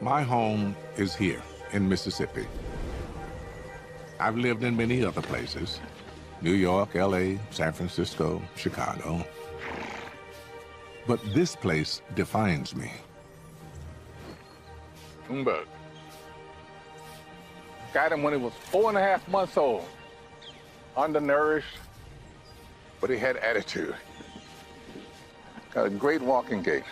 My home is here in Mississippi. I've lived in many other places: New York, LA, San Francisco, Chicago. But this place defines me. Got him when he was 4.5 months old. Undernourished, but he had attitude. Got a great walking gait.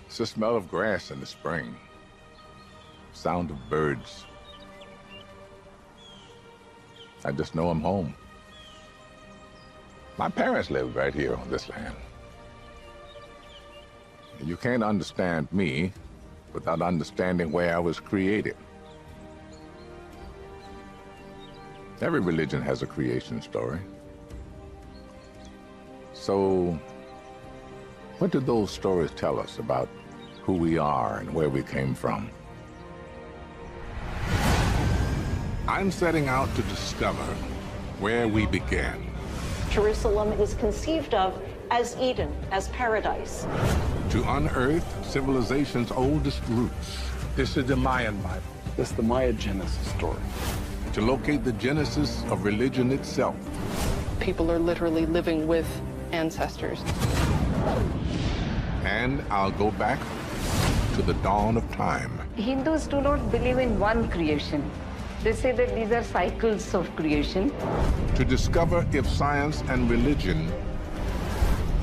It's the smell of grass in the spring. Sound of birds. I just know I'm home. My parents lived right here on this land. You can't understand me without understanding where I was created. Every religion has a creation story. So, what do those stories tell us about who we are and where we came from? I'm setting out to discover where we began. Jerusalem is conceived of as Eden, as paradise. To unearth civilization's oldest roots. This is the Mayan Bible. This is the Maya Genesis story. To locate the genesis of religion itself. People are literally living with ancestors. And I'll go back to the dawn of time. Hindus do not believe in one creation. They say that these are cycles of creation. To discover if science and religion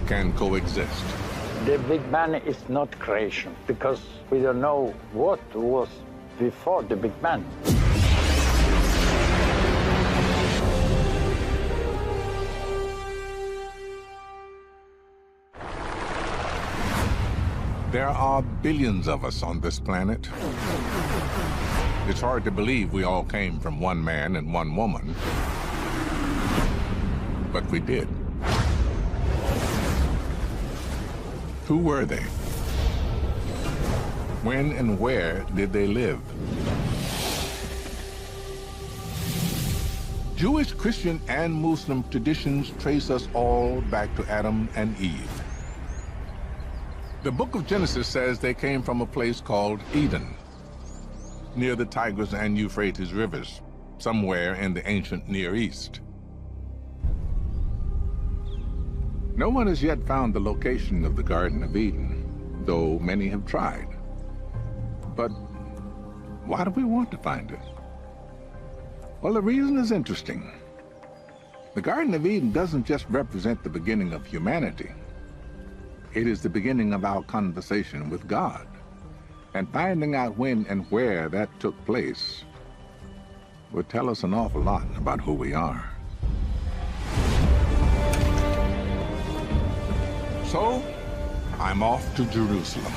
can coexist. The Big Bang is not creation, because we don't know what was before the Big Bang. There are billions of us on this planet. It's hard to believe we all came from one man and one woman, but we did. Who were they? When and where did they live? Jewish, Christian, and Muslim traditions trace us all back to Adam and Eve. The book of Genesis says they came from a place called Eden, near the Tigris and Euphrates rivers, somewhere in the ancient Near East. No one has yet found the location of the Garden of Eden, though many have tried. But why do we want to find it? Well, the reason is interesting. The Garden of Eden doesn't just represent the beginning of humanity. It is the beginning of our conversation with God. And finding out when and where that took place would tell us an awful lot about who we are. So, I'm off to Jerusalem.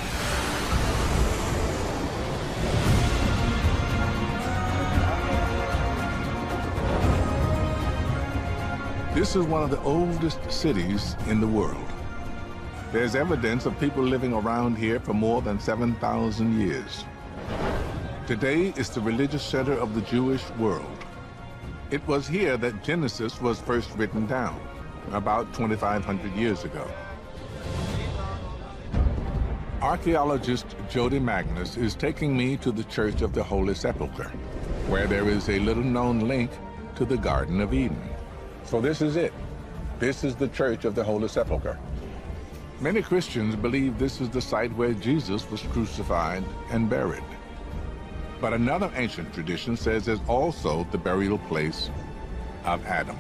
This is one of the oldest cities in the world. There's evidence of people living around here for more than 7,000 years. Today is the religious center of the Jewish world. It was here that Genesis was first written down, about 2,500 years ago. Archaeologist Jody Magnus is taking me to the Church of the Holy Sepulchre, where there is a little-known link to the Garden of Eden. So this is it. This is the Church of the Holy Sepulchre. Many Christians believe this is the site where Jesus was crucified and buried. But another ancient tradition says it's also the burial place of Adam.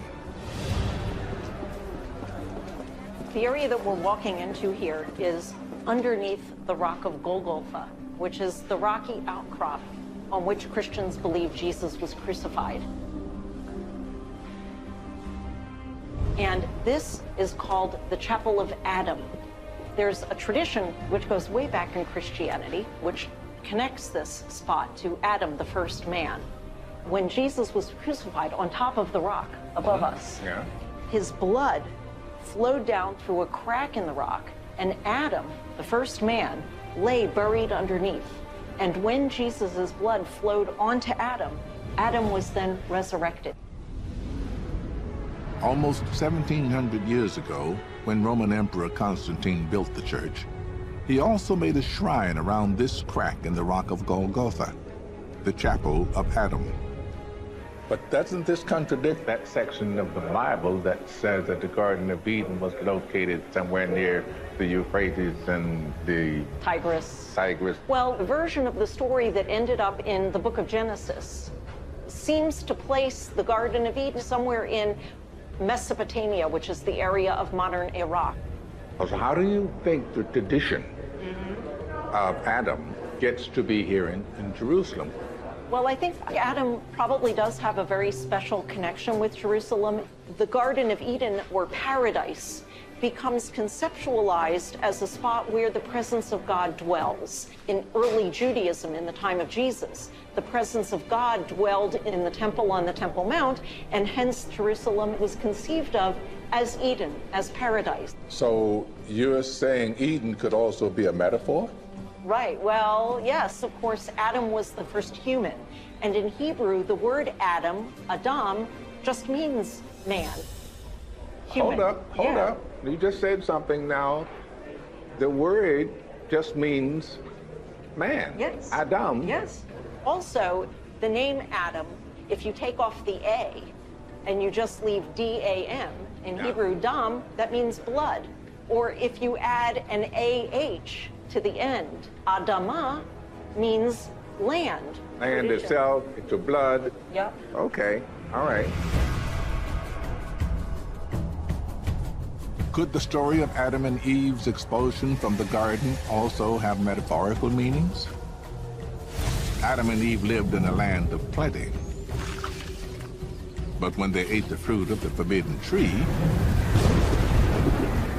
The area that we're walking into here is underneath the rock of Golgotha, which is the rocky outcrop on which Christians believe Jesus was crucified. And this is called the Chapel of Adam. There's a tradition which goes way back in Christianity, which connects this spot to Adam, the first man. When Jesus was crucified on top of the rock above us, his blood flowed down through a crack in the rock, and Adam, the first man, lay buried underneath. And when Jesus' blood flowed onto Adam, Adam was then resurrected. Almost 1,700 years ago, when Roman Emperor Constantine built the church, He also made a shrine around this crack in the rock of Golgotha, the chapel of Adam. But doesn't this contradict that section of the Bible that says that the Garden of Eden was located somewhere near the Euphrates and the Tigris. Tigris? Well, the version of the story that ended up in the book of Genesis seems to place the Garden of Eden somewhere in Mesopotamia, which is the area of modern Iraq. So how do you think the tradition of Adam gets to be here in Jerusalem? Well, I think Adam probably does have a very special connection with Jerusalem. The Garden of Eden, or paradise, becomes conceptualized as a spot where the presence of God dwells. In early Judaism, in the time of Jesus, the presence of God dwelled in the temple on the Temple Mount, and hence Jerusalem was conceived of as Eden, as paradise. So you're saying Eden could also be a metaphor? Right, well, yes, of course, Adam was the first human. And in Hebrew, the word Adam, Adam, just means man. Human. Hold up. You just said something now. The word just means man. Yes. Adam. Yes. Also, the name Adam, if you take off the A and you just leave D-A-M, in Hebrew, dam, that means blood. Or if you add an A-H to the end, Adama means land. Land itself, it's your blood. Yep. Okay, all right. Could the story of Adam and Eve's expulsion from the garden also have metaphorical meanings? Adam and Eve lived in a land of plenty. But when they ate the fruit of the forbidden tree,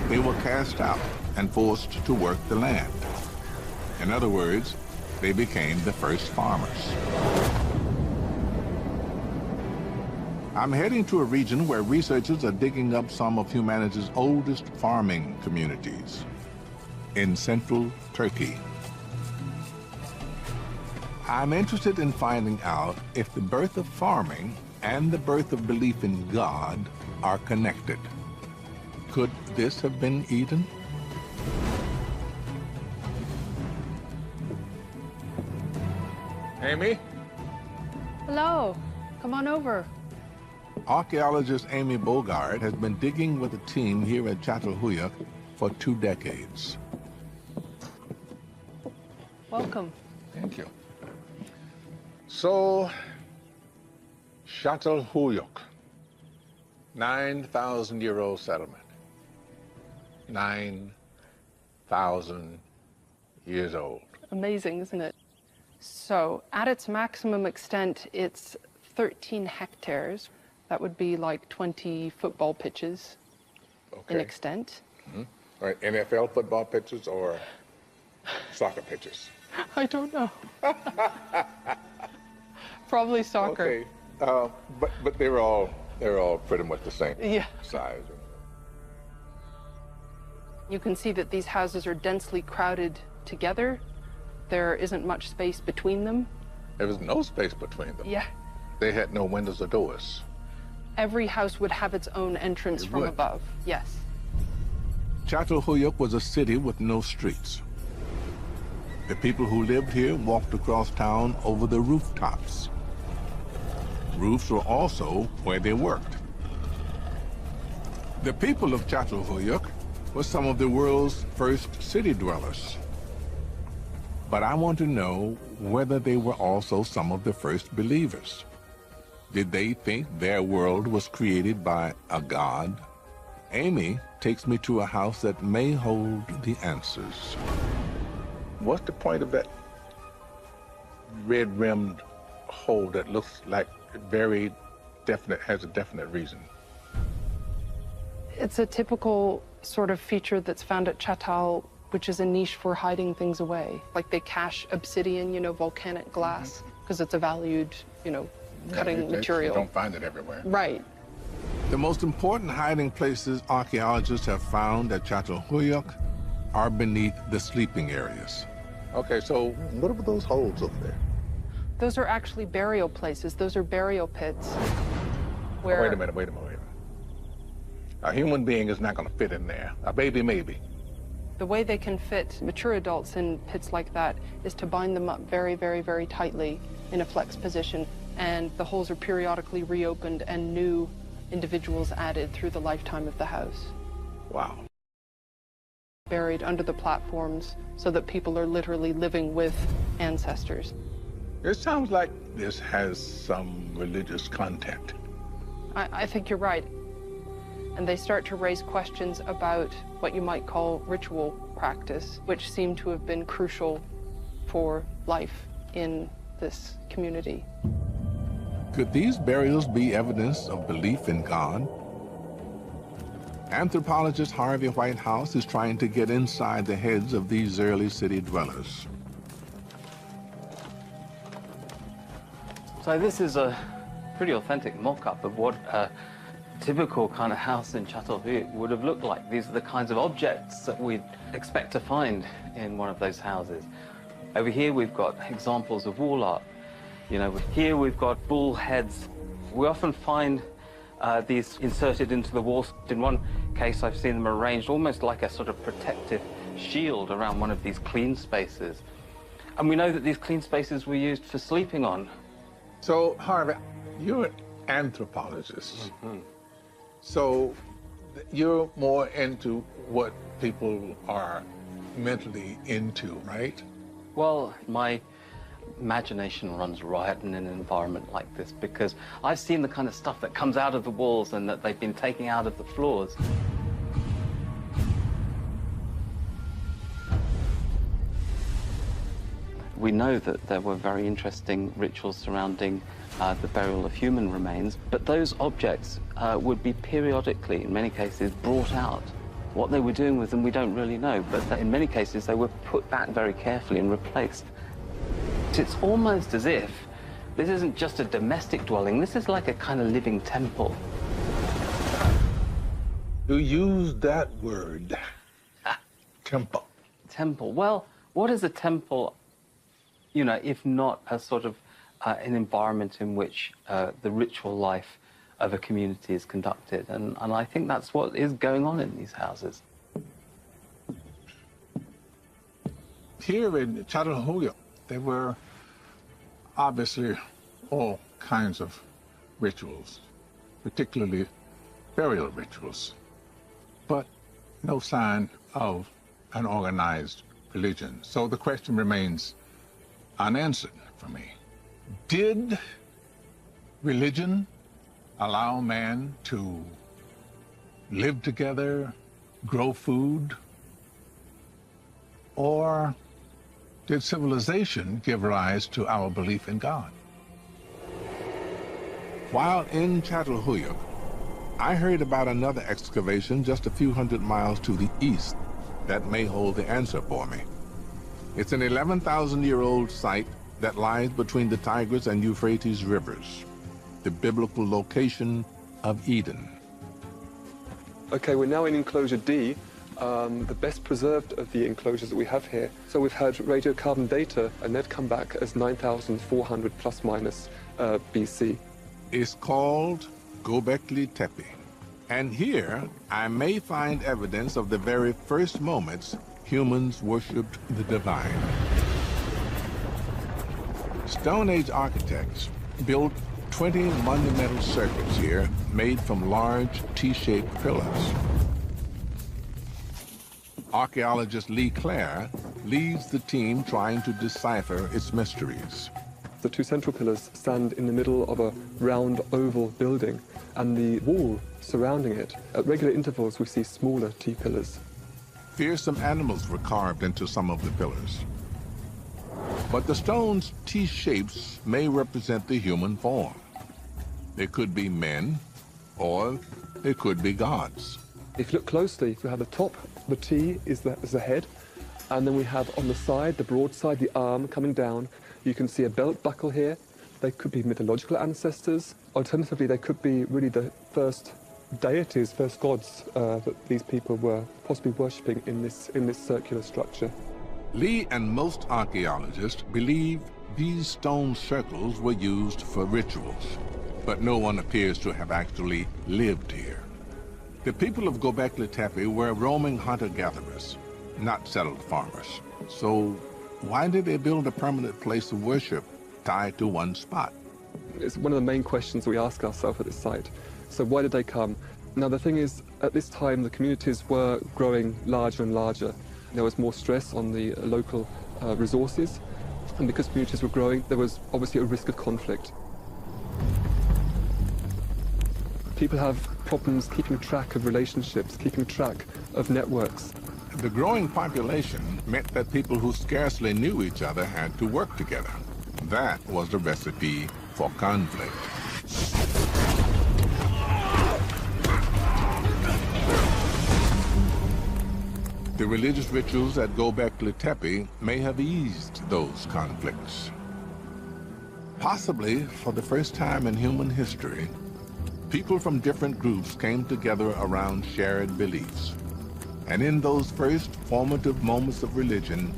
they were cast out and forced to work the land. In other words, they became the first farmers. I'm heading to a region where researchers are digging up some of humanity's oldest farming communities in central Turkey. I'm interested in finding out if the birth of farming and the birth of belief in God are connected. Could this have been Eden? Amy? Hello, come on over. Archaeologist Amy Bogart has been digging with a team here at Çatalhöyük for 2 decades. Welcome. Thank you. So, Çatalhöyük, 9,000-year-old settlement. 9,000 years old. Amazing, isn't it? So, at its maximum extent, it's 13 hectares. That would be like 20 football pitches in extent. Mm-hmm. All right, NFL football pitches or soccer pitches? I don't know. Probably soccer. Okay, but they're all pretty much the same size. You can see that these houses are densely crowded together. There isn't much space between them. There was no space between them. Yeah. They had no windows or doors. Every house would have its own entrance from above. Yes. Çatalhöyük was a city with no streets. The people who lived here walked across town over the rooftops. Roofs were also where they worked. The people of Çatalhöyük were some of the world's first city dwellers. But I want to know whether they were also some of the first believers. Did they think their world was created by a god? Amy takes me to a house that may hold the answers. What's the point of that red-rimmed hole that looks like very definite, has a definite reason? It's a typical sort of feature that's found at Çatal, which is a niche for hiding things away. Like they cache obsidian, volcanic glass, because it's a valued, cutting material. You don't find it everywhere. Right. The most important hiding places archaeologists have found at Çatalhöyük are beneath the sleeping areas. Okay, so what are those holes over there? Those are actually burial places. Those are burial pits. Where... Wait a minute. A human being is not going to fit in there. A baby, maybe. The way they can fit mature adults in pits like that is to bind them up very, very, very tightly in a flex position, and the holes are periodically reopened and new individuals added through the lifetime of the house. Wow. Buried under the platforms so that people are literally living with ancestors. It sounds like this has some religious content. I think you're right. And they start to raise questions about what you might call ritual practice, which seem to have been crucial for life in this community. Could these burials be evidence of belief in God? Anthropologist Harvey Whitehouse is trying to get inside the heads of these early city dwellers. So this is a pretty authentic mock-up of what a typical kind of house in Châteauroux would have looked like. These are the kinds of objects that we'd expect to find in one of those houses. Over here we've got examples of wall art. You know, here we've got bull heads. We often find these inserted into the walls. In one case I've seen them arranged almost like a sort of protective shield around one of these clean spaces. And we know that these clean spaces were used for sleeping on. So, Harvey, you're an anthropologist. Mm-hmm. So you're more into what people are mentally into, right? Well, my imagination runs riot in an environment like this because I've seen the kind of stuff that comes out of the walls and that they've been taking out of the floors. We know that there were very interesting rituals surrounding the burial of human remains, but those objects would be periodically, in many cases, brought out. What they were doing with them, we don't really know, but in many cases, they were put back very carefully and replaced. It's almost as if this isn't just a domestic dwelling, this is like a kind of living temple. You use that word, temple. Temple. Well, what is a temple, you know, if not a sort of an environment in which the ritual life of a community is conducted? And I think that's what is going on in these houses. Here in Châteauroux, there were obviously all kinds of rituals, particularly burial rituals, but no sign of an organized religion. So the question remains unanswered for me. Did religion allow man to live together, grow food, or did civilization give rise to our belief in God? While in Châteauroux, I heard about another excavation just a few hundred miles to the east that may hold the answer for me. It's an 11,000-year-old site that lies between the Tigris and Euphrates rivers, the biblical location of Eden. Okay, we're now in enclosure D, the best preserved of the enclosures that we have here. So we've had radiocarbon data, and they've come back as 9,400 plus minus BC. It's called Göbekli Tepe. And here, I may find evidence of the very first moments humans worshipped the divine. Stone Age architects built 20 monumental circuits here made from large T-shaped pillars. Archaeologist Lee Clare leads the team trying to decipher its mysteries. The two central pillars stand in the middle of a round oval building, and the wall surrounding it, at regular intervals we see smaller T-pillars. Fearsome animals were carved into some of the pillars. But the stone's T-shapes may represent the human form. They could be men, or they could be gods. If you look closely, we have the top, the T is the head, and then we have on the side, the broad side, the arm coming down. You can see a belt buckle here. They could be mythological ancestors. Alternatively, they could be really the first deities, first gods that these people were possibly worshipping in this circular structure. Lee and most archaeologists believe these stone circles were used for rituals, but no one appears to have actually lived here. The people of Göbekli Tepe were roaming hunter-gatherers. not settled farmers. So why did they build a permanent place of worship tied to one spot? It's one of the main questions we ask ourselves at this site. So why did they come? Now the thing is, at this time the communities were growing larger and larger. There was more stress on the local resources, and because communities were growing, there was obviously a risk of conflict. People have problems keeping track of relationships, keeping track of networks. The growing population meant that people who scarcely knew each other had to work together. That was the recipe for conflict. The religious rituals at Göbekli Tepe may have eased those conflicts. Possibly, for the first time in human history, people from different groups came together around shared beliefs. And in those first formative moments of religion,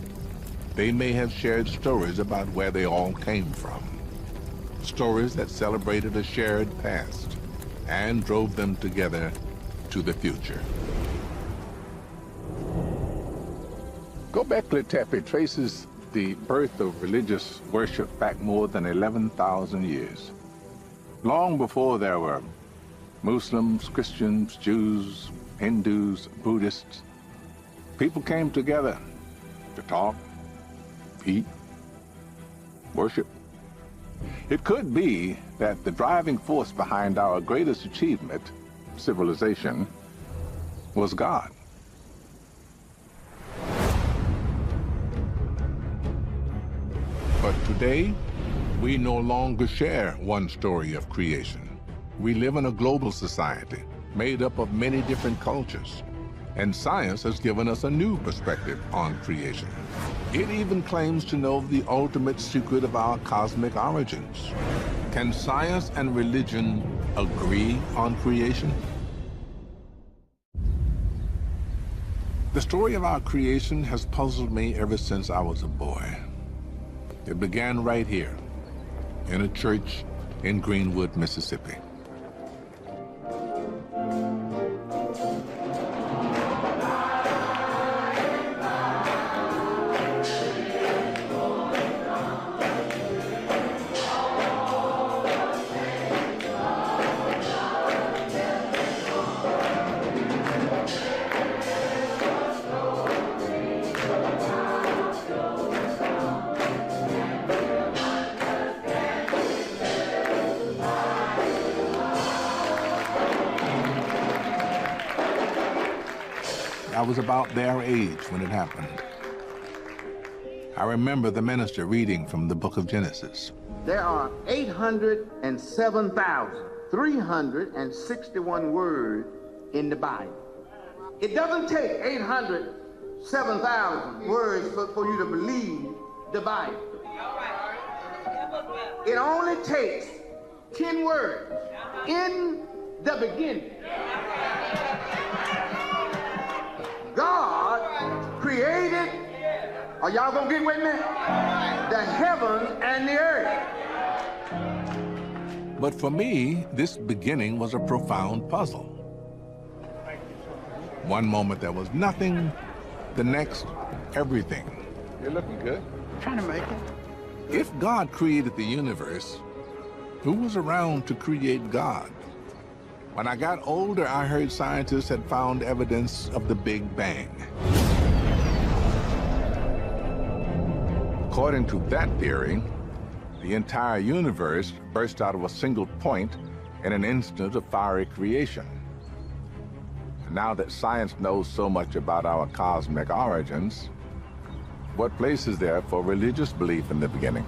they may have shared stories about where they all came from. Stories that celebrated a shared past and drove them together to the future. Göbekli Tepe traces the birth of religious worship back more than 11,000 years. Long before there were Muslims, Christians, Jews, Hindus, Buddhists, people came together to talk, eat, worship. It could be that the driving force behind our greatest achievement, civilization, was God. But today, we no longer share one story of creation. We live in a global society made up of many different cultures, and science has given us a new perspective on creation. It even claims to know the ultimate secret of our cosmic origins. Can science and religion agree on creation? The story of our creation has puzzled me ever since I was a boy. It began right here, in a church in Greenwood, Mississippi. I was about their age when it happened. I remember the minister reading from the book of Genesis. There are 807,361 words in the Bible. It doesn't take 807,000 words for you to believe the Bible. It only takes 10 words. In the beginning, God created, are y'all gonna get with me? The heavens and the earth. But for me, this beginning was a profound puzzle. One moment there was nothing, the next, everything. You're looking good. Trying to make it. If God created the universe, who was around to create God? When I got older, I heard scientists had found evidence of the Big Bang. According to that theory, the entire universe burst out of a single point in an instant of fiery creation. And now that science knows so much about our cosmic origins, what place is there for religious belief in the beginning?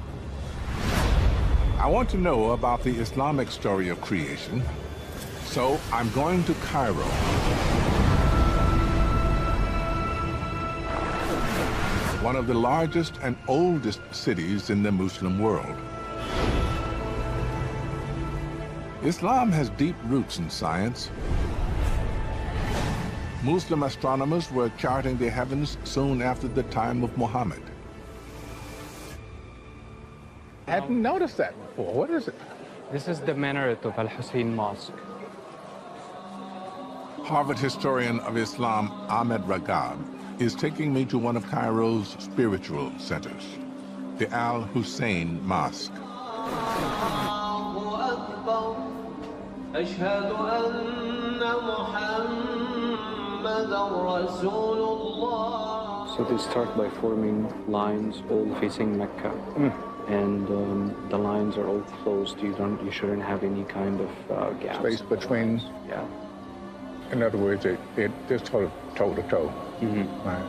I want to know about the Islamic story of creation. So I'm going to Cairo. One of the largest and oldest cities in the Muslim world. Islam has deep roots in science. Muslim astronomers were charting the heavens soon after the time of Muhammad. I hadn't noticed that before. What is it? This is the minaret of Al-Hussein Mosque. Harvard historian of Islam Ahmed Ragab is taking me to one of Cairo's spiritual centers, the Al Hussein Mosque. So they start by forming lines all facing Mecca. And the lines are all closed. You shouldn't have any kind of gaps. Space between. Yeah. In other words, it just sort of toe to toe. Right.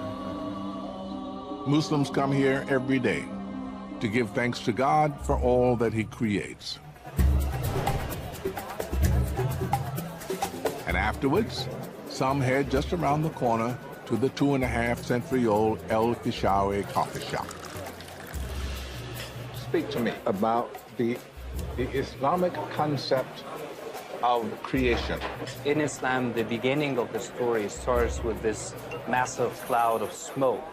Muslims come here every day to give thanks to God for all that he creates. And afterwards, some head just around the corner to the 2.5-century-old El Fishawi coffee shop. Speak to me about the Islamic concept of creation. In Islam, the beginning of the story starts with this massive cloud of smoke,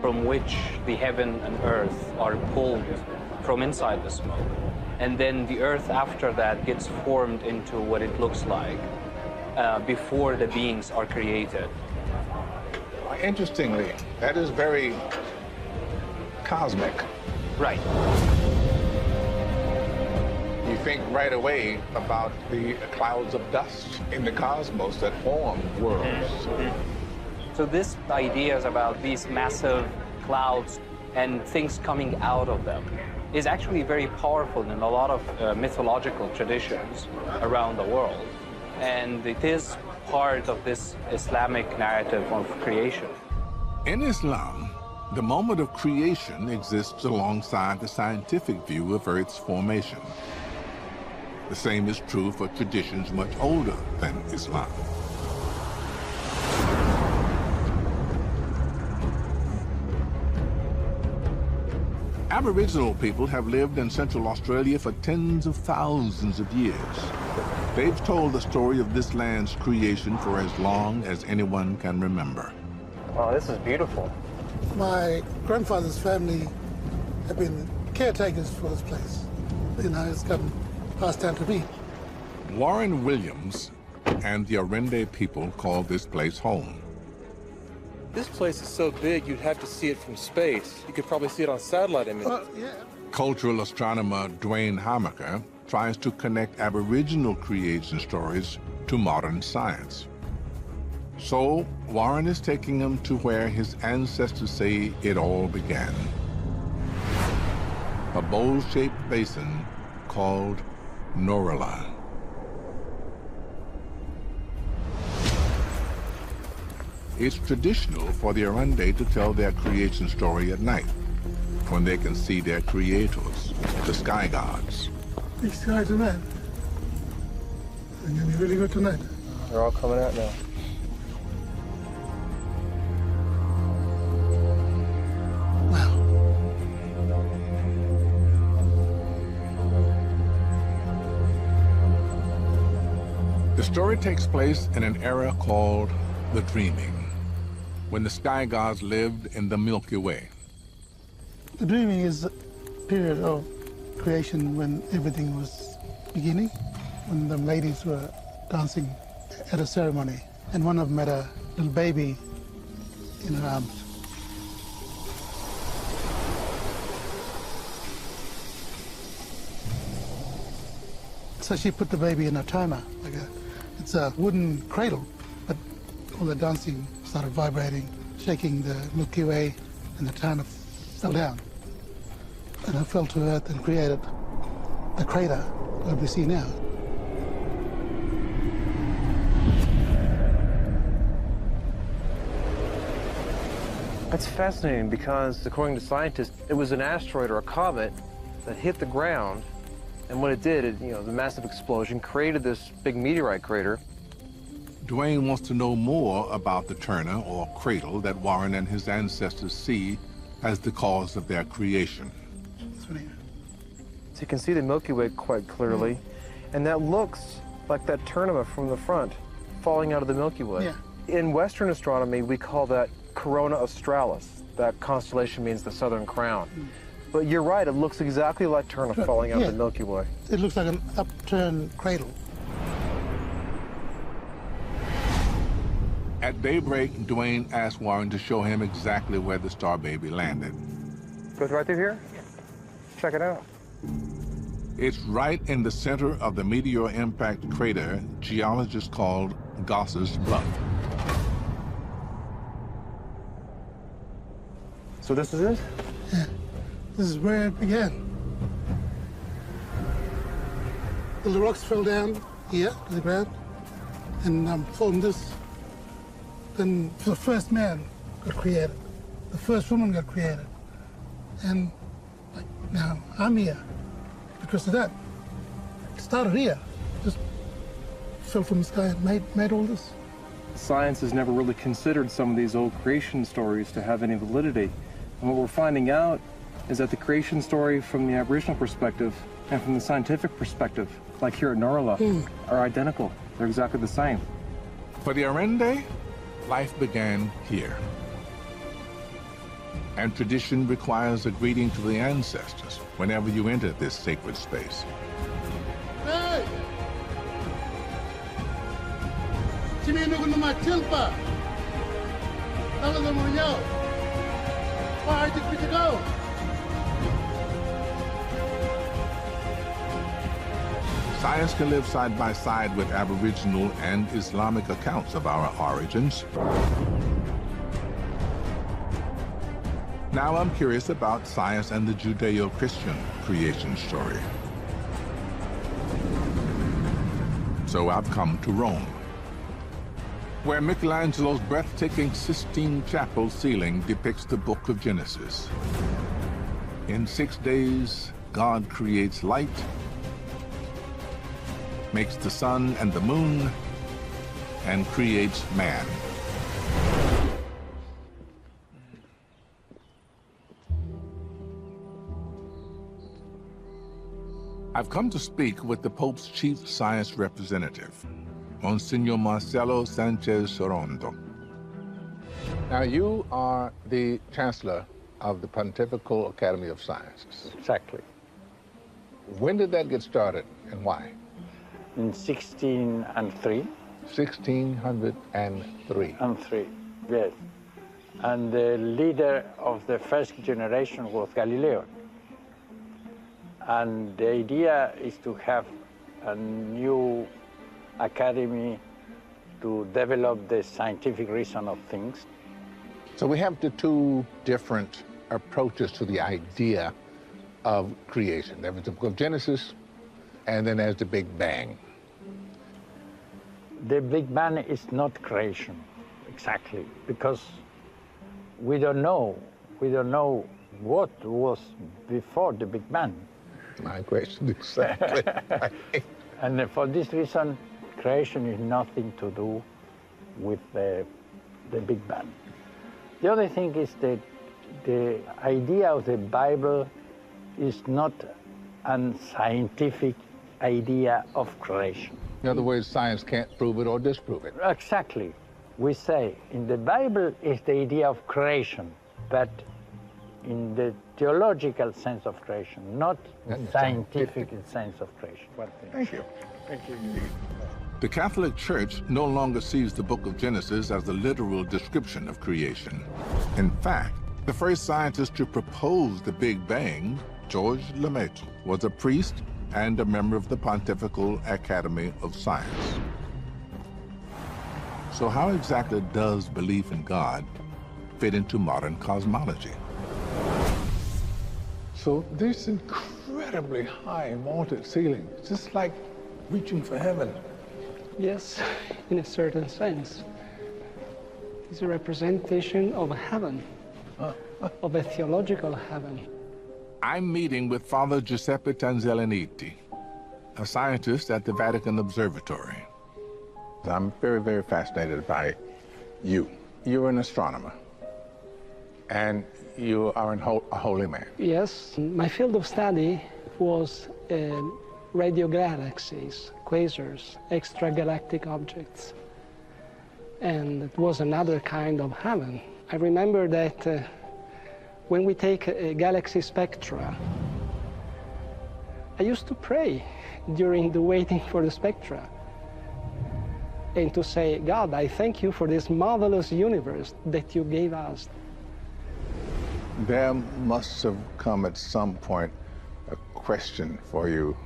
from which the heaven and earth are pulled from inside the smoke. And then the earth after that gets formed into what it looks like before the beings are created. Interestingly, that is very cosmic. Right. You think right away about the clouds of dust in the cosmos that form worlds. So this idea is about these massive clouds and things coming out of them is actually very powerful in a lot of mythological traditions around the world. And it is part of this Islamic narrative of creation. In Islam, the moment of creation exists alongside the scientific view of Earth's formation. The same is true for traditions much older than Islam. Aboriginal people have lived in Central Australia for tens of thousands of years. They've told the story of this land's creation for as long as anyone can remember. Wow, this is beautiful. My grandfather's family have been caretakers for this place. You know, it's gotten passed down to me. Warren Williams and the Arende people call this place home. This place is so big, you'd have to see it from space. You could probably see it on satellite images. Yeah. Cultural astronomer Dwayne Hamaker tries to connect Aboriginal creation stories to modern science. So, Warren is taking him to where his ancestors say it all began. A bowl-shaped basin called Norala. It's traditional for the Arende to tell their creation story at night, when they can see their creators, the sky gods. Big sky tonight. It's gonna be really good tonight. They're all coming out now. The story takes place in an era called the Dreaming, when the sky gods lived in the Milky Way. The dreaming is a period of creation when everything was beginning, when the ladies were dancing at a ceremony, and one of them had a little baby in her arms. So she put the baby in a timer, it's a wooden cradle, but all the dancing started vibrating, shaking the Milky Way, and the timer fell down. And it fell to Earth and created the crater that we see now. That's fascinating because, according to scientists, it was an asteroid or a comet that hit the ground, and what it did, the massive explosion created this big meteorite crater. Dwayne wants to know more about the Turner, or cradle, that Warren and his ancestors see as the cause of their creation. So you can see the Milky Way quite clearly, and that looks like that tournament from the front falling out of the Milky Way. Yeah. In Western astronomy, we call that Corona Australis. That constellation means the Southern Crown. But you're right, it looks exactly like Turner falling out of the Milky Way. It looks like an upturned cradle. At daybreak, Dwayne asked Warren to show him exactly where the star baby landed. Goes right through here? Check it out. It's right in the center of the meteor impact crater geologists called Goss's Bluff. So this is it? Yeah, this is where it began. The rocks fell down here to the ground and formed this. Then the first man got created. The first woman got created. And like, now I'm here because of that. It started here. Just fell from the sky and made all this. Science has never really considered some of these old creation stories to have any validity. And what we're finding out is that the creation story from the Aboriginal perspective and from the scientific perspective, like here at Norala, are identical. They're exactly the same. For the Arende, life began here. And tradition requires a greeting to the ancestors whenever you enter this sacred space. Hey! Where did we go? Science can live side by side with Aboriginal and Islamic accounts of our origins. Now I'm curious about science and the Judeo-Christian creation story. So I've come to Rome, where Michelangelo's breathtaking Sistine Chapel ceiling depicts the book of Genesis. In 6 days, God creates light, makes the sun and the moon, and creates man. I've come to speak with the Pope's chief science representative, Monsignor Marcelo Sanchez Sorondo. Now, you are the Chancellor of the Pontifical Academy of Sciences. Exactly. When did that get started and why? In 1603. 1603. And three, yes. And the leader of the first generation was Galileo. And the idea is to have a new academy to develop the scientific reason of things. So we have the two different approaches to the idea of creation. There was the book of Genesis, and then there's the Big Bang. The Big Bang is not creation, exactly, because we don't know what was before the Big Bang. My question, exactly. And for this reason, creation is nothing to do with the Big Bang. The other thing is that the idea of the Bible is not a scientific idea of creation. In other words, science can't prove it or disprove it. Exactly. We say in the Bible is the idea of creation, but in the theological sense of creation, not scientific sense of creation. Thank you. Thank you. The Catholic Church no longer sees the book of Genesis as the literal description of creation. In fact, the first scientist to propose the Big Bang, Georges Lemaitre, was a priest and a member of the Pontifical Academy of Science. So how exactly does belief in God fit into modern cosmology? So this incredibly high vaulted ceiling, it's just like reaching for heaven. Yes, in a certain sense. It's a representation of heaven, of a theological heaven. I'm meeting with Father Giuseppe Tanzellaniti, a scientist at the Vatican Observatory. I'm very, very fascinated by you. You're an astronomer, and you are a holy man. Yes, my field of study was radio galaxies, quasars, extragalactic objects. And it was another kind of heaven. I remember that when we take a galaxy spectra, I used to pray during the waiting for the spectra. and to say, God, I thank you for this marvelous universe that you gave us. There must have come at some point a question for you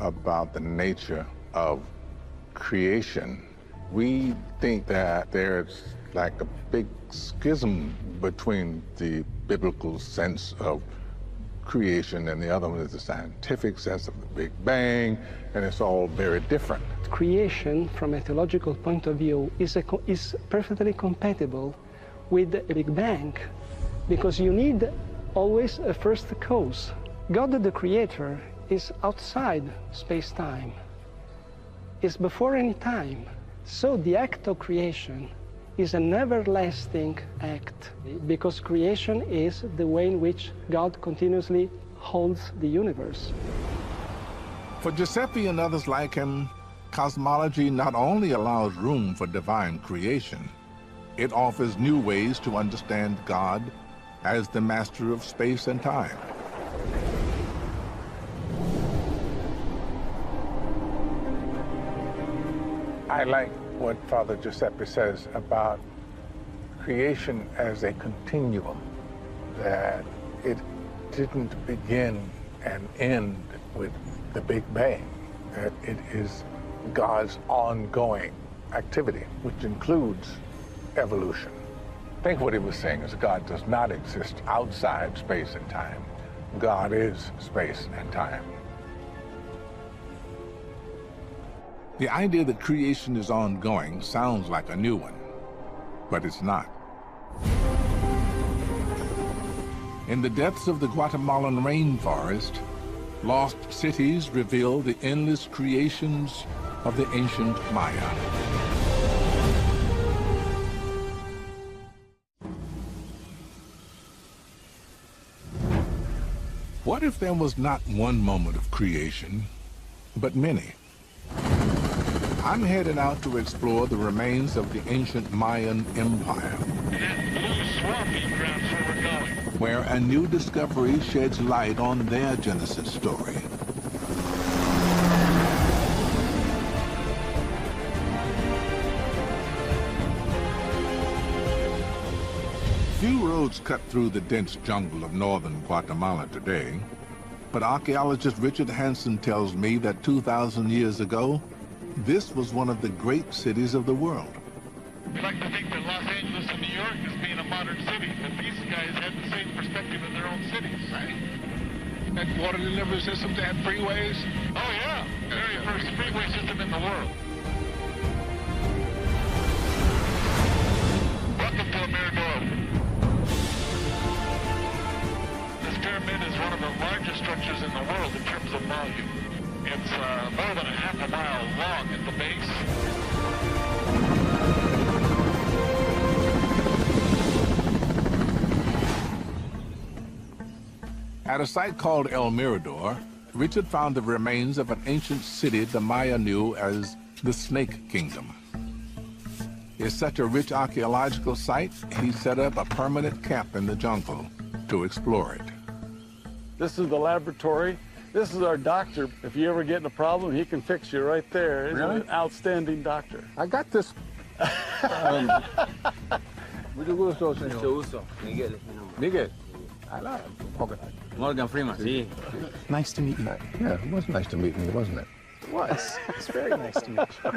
about the nature of creation. We think that there's like a big schism between the biblical sense of creation and the other one is the scientific sense of the Big Bang, and it's all very different. Creation, from a theological point of view, is perfectly compatible with the Big Bang, because you need always a first cause. God, the Creator, is outside space-time, is before any time. So the act of creation is an everlasting act, because creation is the way in which God continuously holds the universe. For Giuseppe and others like him, cosmology not only allows room for divine creation, it offers new ways to understand God as the master of space and time. I like what Father Giuseppe says about creation as a continuum, that it didn't begin and end with the Big Bang, that it is God's ongoing activity, which includes evolution. I think what he was saying is God does not exist outside space and time. God is space and time. The idea that creation is ongoing sounds like a new one, but it's not. In the depths of the Guatemalan rainforest, lost cities reveal the endless creations of the ancient Maya. What if there was not one moment of creation, but many? I'm headed out to explore the remains of the ancient Mayan Empire, where a new discovery sheds light on their Genesis story. Few roads cut through the dense jungle of northern Guatemala today, but archaeologist Richard Hansen tells me that 2,000 years ago, this was one of the great cities of the world. We like to think that Los Angeles and New York is being a modern city, but these guys had the same perspective in their own cities, right? And water delivery systems, they had freeways? Oh yeah, the very first freeway system in the world. Welcome to Mirador. This pyramid is one of the largest structures in the world in terms of volume. It's more than a half a mile long at the base. At a site called El Mirador, Richard found the remains of an ancient city the Maya knew as the Snake Kingdom. It's such a rich archaeological site, he set up a permanent camp in the jungle to explore it. This is the laboratory. This is our doctor. If you ever get in a problem, he can fix you right there. He's an outstanding doctor. I got this. Mucho gusto, señor. Mucho gusto. Miguel. Miguel. Okay. Morgan Freeman, sí. Nice to meet you. Yeah, it was nice to meet me, wasn't it? It was. It's very nice to meet you.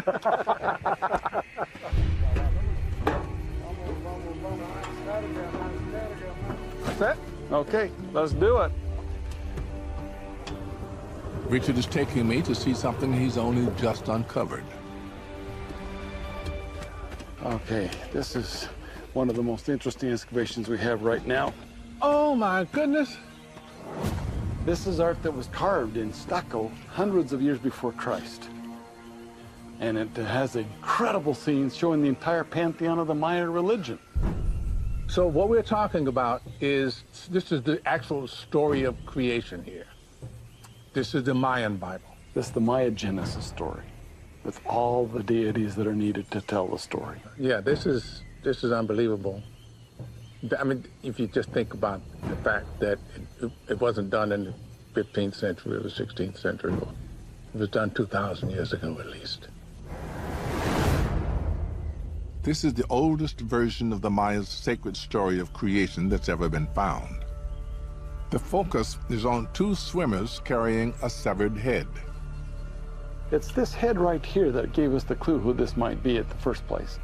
Set? Okay, let's do it. Richard is taking me to see something he's only just uncovered. Okay, this is one of the most interesting excavations we have right now. Oh my goodness. This is art that was carved in stucco hundreds of years before Christ. And it has incredible scenes showing the entire pantheon of the Maya religion. So what we're talking about is, this is the actual story of creation here. This is the Mayan Bible. This is the Maya Genesis story, with all the deities that are needed to tell the story. Yeah, this is unbelievable. I mean, if you just think about the fact that it wasn't done in the 15th century or the 16th century, it was done 2,000 years ago at least. This is the oldest version of the Maya's sacred story of creation that's ever been found. The focus is on two swimmers carrying a severed head. It's this head right here that gave us the clue who this might be at the first place.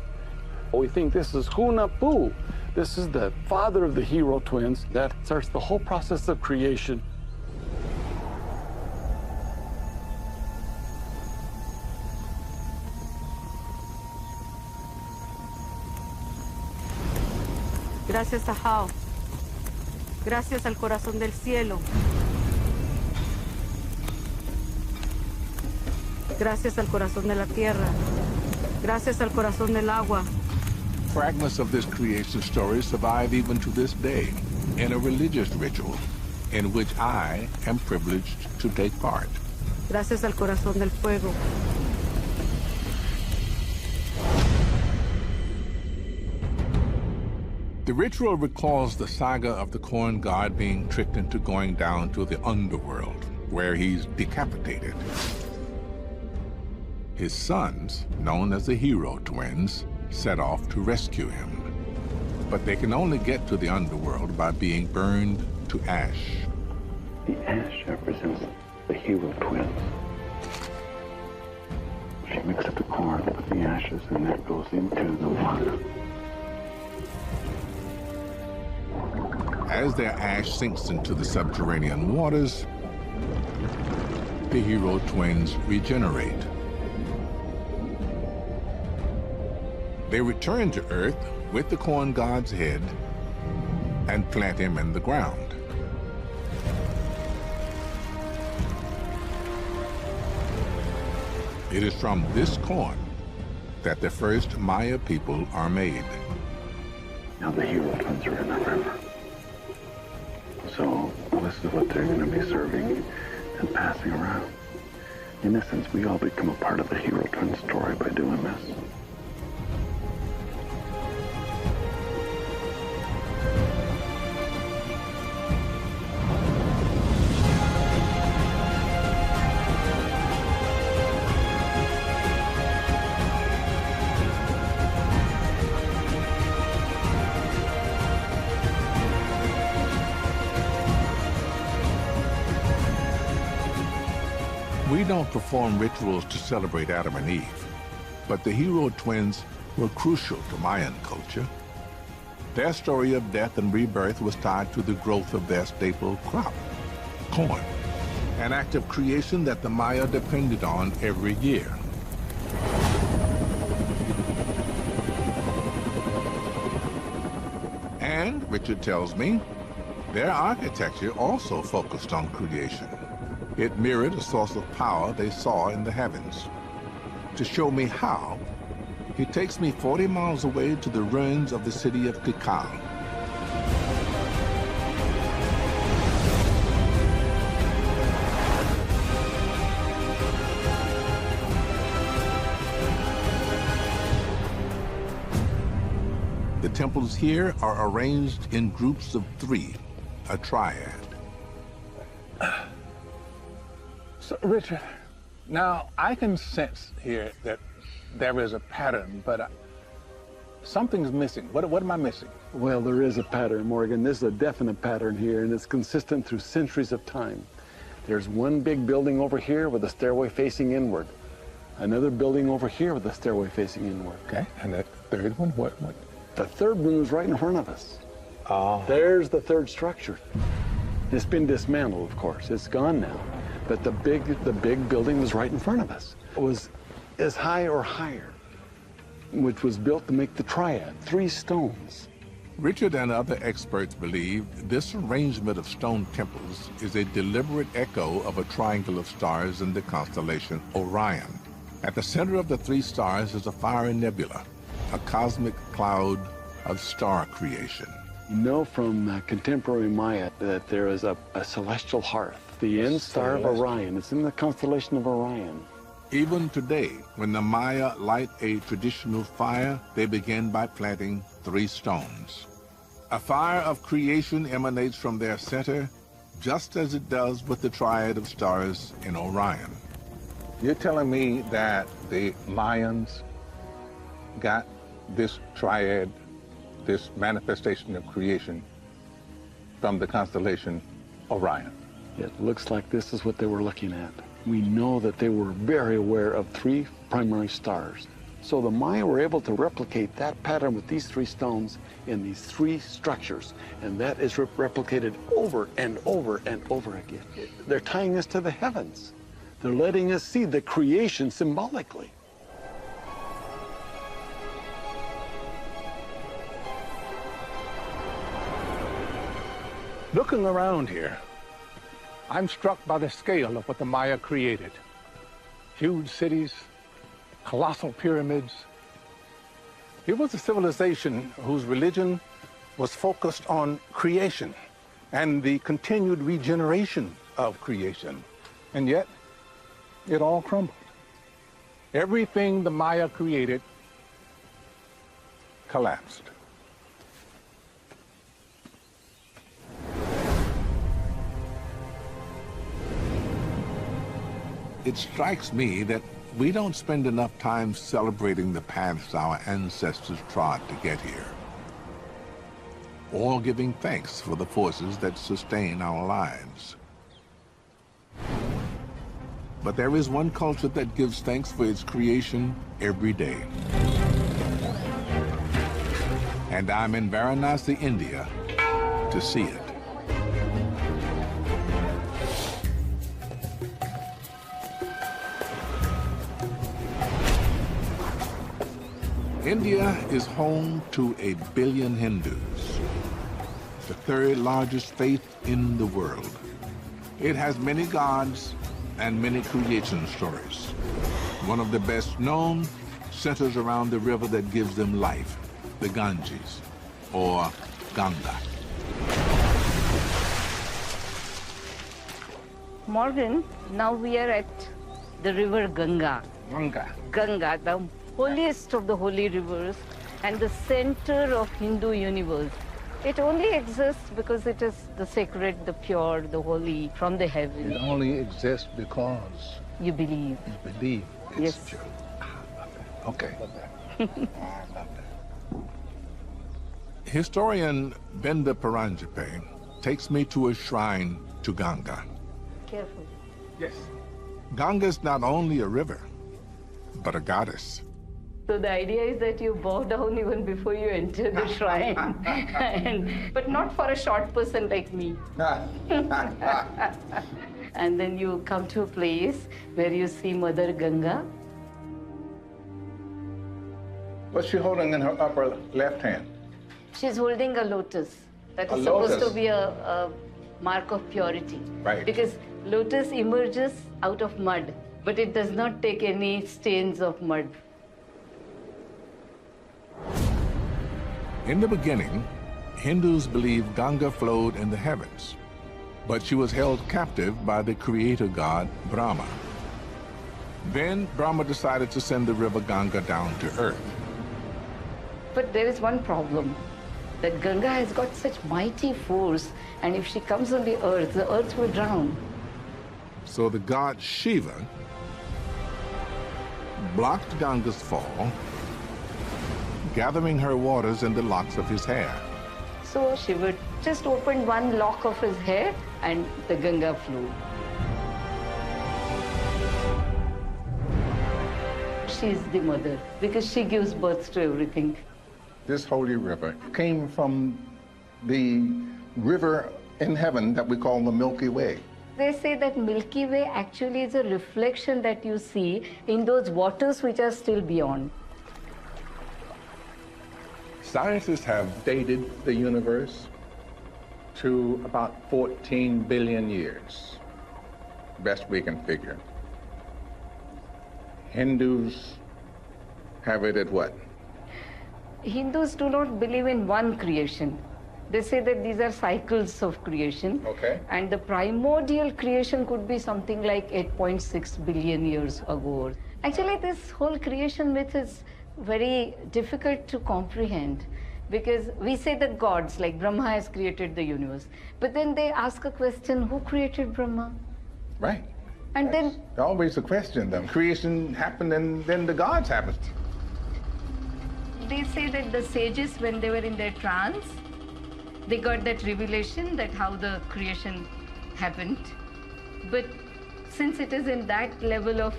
We think this is Hunahpu. This is the father of the hero twins. That starts the whole process of creation. Gracias a Hao. Gracias al corazón del cielo. Gracias al corazón de la tierra. Gracias al corazón del agua. Fragments of this creation story survive even to this day in a religious ritual in which I am privileged to take part. Gracias al corazón del fuego. The ritual recalls the saga of the corn god being tricked into going down to the underworld, where he's decapitated. His sons, known as the hero twins, set off to rescue him. But they can only get to the underworld by being burned to ash. The ash represents the hero twins. She mixed up the corn with the ashes, and that goes into the water. As their ash sinks into the subterranean waters, the hero twins regenerate. They return to Earth with the corn god's head and plant him in the ground. It is from this corn that the first Maya people are made. Now the hero twins are in the river. So this is what they're going to be serving and passing around. In essence, we all become a part of the hero twin story by doing this. We don't perform rituals to celebrate Adam and Eve, but the hero twins were crucial to Mayan culture. Their story of death and rebirth was tied to the growth of their staple crop, corn, an act of creation that the Maya depended on every year. And, Richard tells me, their architecture also focused on creation. It mirrored a source of power they saw in the heavens. To show me how, he takes me 40 miles away to the ruins of the city of Tikal. The temples here are arranged in groups of 3, a triad. So, Richard, now I can sense here that there is a pattern, but something's missing. What am I missing? Well, there is a pattern, Morgan. This is a definite pattern here, and it's consistent through centuries of time. There's one big building over here with a stairway facing inward. Another building over here with a stairway facing inward. Okay, and that third one, what? The third one is right in front of us. Oh. There's the third structure. It's been dismantled, of course. It's gone now. But the big building was right in front of us. It was as high or higher, which was built to make the triad, 3 stones. Richard and other experts believe this arrangement of stone temples is a deliberate echo of a triangle of stars in the constellation Orion. At the center of the 3 stars is a fiery nebula, a cosmic cloud of star creation. You know from contemporary Maya that there is a celestial hearth, the end star of Orion. It's in the constellation of Orion. Even today, when the Maya light a traditional fire, they begin by planting 3 stones. A fire of creation emanates from their center, just as it does with the triad of stars in Orion. You're telling me that the Mayans got this triad, this manifestation of creation from the constellation Orion. It looks like this is what they were looking at. We know that they were very aware of 3 primary stars. So the Maya were able to replicate that pattern with these 3 stones in these 3 structures. And that is replicated over and over and over again. They're tying us to the heavens. They're letting us see the creation symbolically. Looking around here, I'm struck by the scale of what the Maya created. Huge cities, colossal pyramids. It was a civilization whose religion was focused on creation and the continued regeneration of creation. And yet, it all crumbled. Everything the Maya created collapsed. It strikes me that we don't spend enough time celebrating the paths our ancestors trod to get here, or giving thanks for the forces that sustain our lives. But there is one culture that gives thanks for its creation every day. And I'm in Varanasi, India, to see it. India is home to 1 billion Hindus, the 3rd largest faith in the world. It has many gods and many creation stories. One of the best known centers around the river that gives them life, the Ganges, or Ganga. Morgan, now we are at the river Ganga. Ganga, the holiest of the holy rivers and the center of Hindu universe. It only exists because it is the sacred, the pure, the holy from the heavens. It only exists because you believe. You believe it's yes. true. Okay. I love that. Historian Benda Paranjape takes me to a shrine to Ganga. Careful. Yes. Ganga is not only a river, but a goddess. So the idea is that you bow down even before you enter the shrine, but not for a short person like me. And then you come to a place where you see Mother Ganga. What's she holding in her upper left hand? She's holding a lotus. That is A supposed lotus. to be a mark of purity. Right. Because lotus emerges out of mud, but it does not take any stains of mud. In the beginning, Hindus believed Ganga flowed in the heavens, but she was held captive by the creator god Brahma. Then Brahma decided to send the river Ganga down to earth. But there is one problem, that Ganga has got such mighty force, and if she comes on the earth will drown. So the god Shiva blocked Ganga's fall, gathering her waters in the locks of his hair. So Shiva just opened one lock of his hair and the Ganga flowed. She's the mother because she gives birth to everything. This holy river came from the river in heaven that we call the Milky Way. They say that Milky Way actually is a reflection that you see in those waters which are still beyond. Scientists have dated the universe to about 14 billion years, best we can figure. Hindus have it at what? Hindus do not believe in one creation. They say that these are cycles of creation. Okay. And the primordial creation could be something like 8.6 billion years ago. Actually, this whole creation myth is very difficult to comprehend because we say that gods like Brahma has created the universe, but then they ask a question, who created Brahma? Right. And then always a question, though. Creation happened and then the gods happened. They say that the sages, when they were in their trance, they got that revelation that how the creation happened. But since it is in that level of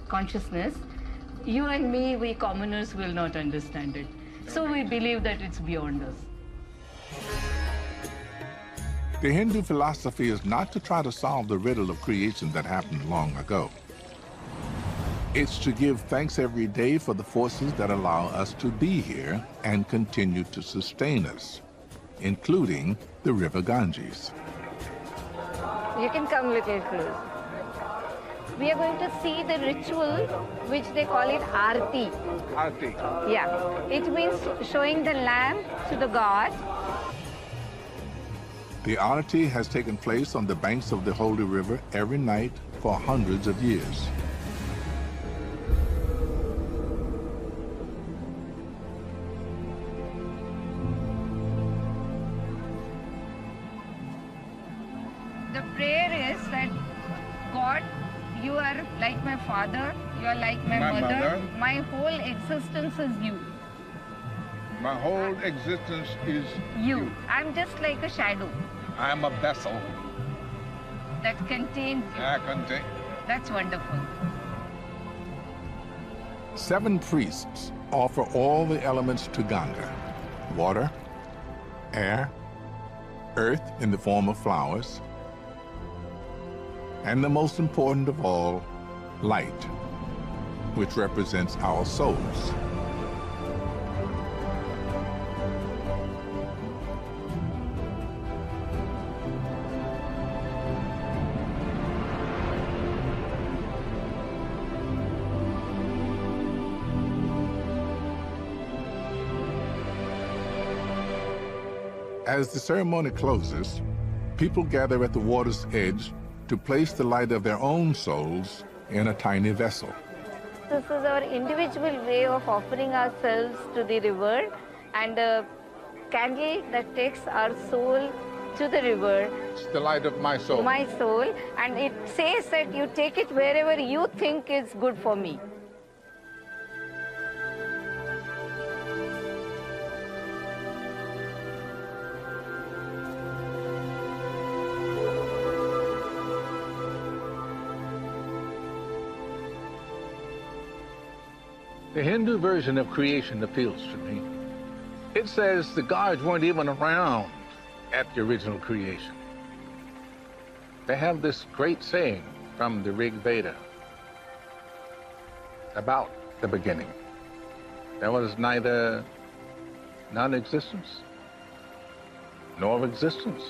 consciousness, you and me, we commoners, will not understand it. So we believe that it's beyond us. The Hindu philosophy is not to try to solve the riddle of creation that happened long ago. It's to give thanks every day for the forces that allow us to be here and continue to sustain us, including the river Ganges. You can come a little close. We are going to see the ritual, which they call it Aarti. Aarti. Yeah. It means showing the lamp to the god. The Aarti has taken place on the banks of the Holy River every night for hundreds of years. The prayer is that, God, you are like my father, you are like my mother. My whole existence is you. My whole existence is You. I'm just like a shadow I'm a vessel. that contains you. I contain. That's wonderful. 7 priests offer all the elements to Ganga: water, air, earth in the form of flowers, and the most important of all, light, which represents our souls. As the ceremony closes, people gather at the water's edge to place the light of their own souls in a tiny vessel. This is our individual way of offering ourselves to the river, and a candle that takes our soul to the river. It's the light of my soul. My soul, and it says that you take it wherever you think is good for me. The Hindu version of creation appeals to me. It says the gods weren't even around at the original creation. They have this great saying from the Rig Veda about the beginning. There was neither non-existence nor existence.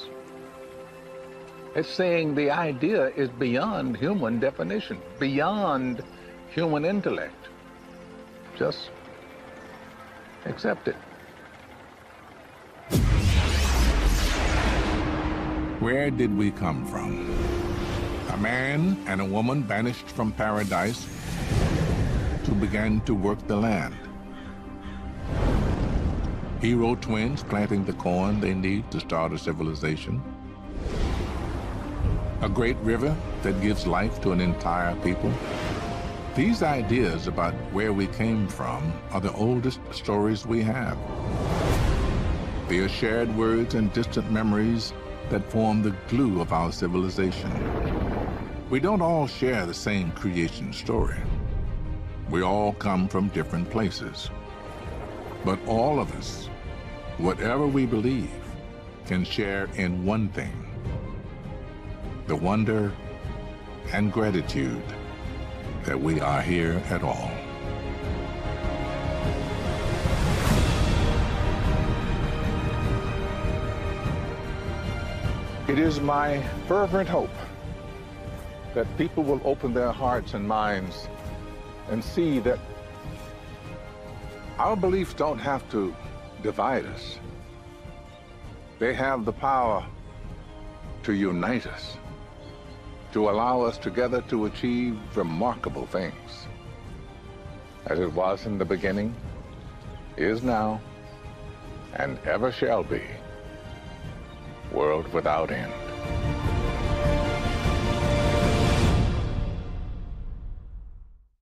It's saying the idea is beyond human definition, beyond human intellect. Just accept it. Where did we come from? A man and a woman banished from paradise to begin to work the land. Hero twins planting the corn they need to start a civilization. A great river that gives life to an entire people. These ideas about where we came from are the oldest stories we have. They are shared words and distant memories that form the glue of our civilization. We don't all share the same creation story. We all come from different places. But all of us, whatever we believe, can share in one thing: the wonder and gratitude that we are here at all. It is my fervent hope that people will open their hearts and minds and see that our beliefs don't have to divide us. They have the power to unite us, to allow us together to achieve remarkable things. As it was in the beginning, is now, and ever shall be, world without end.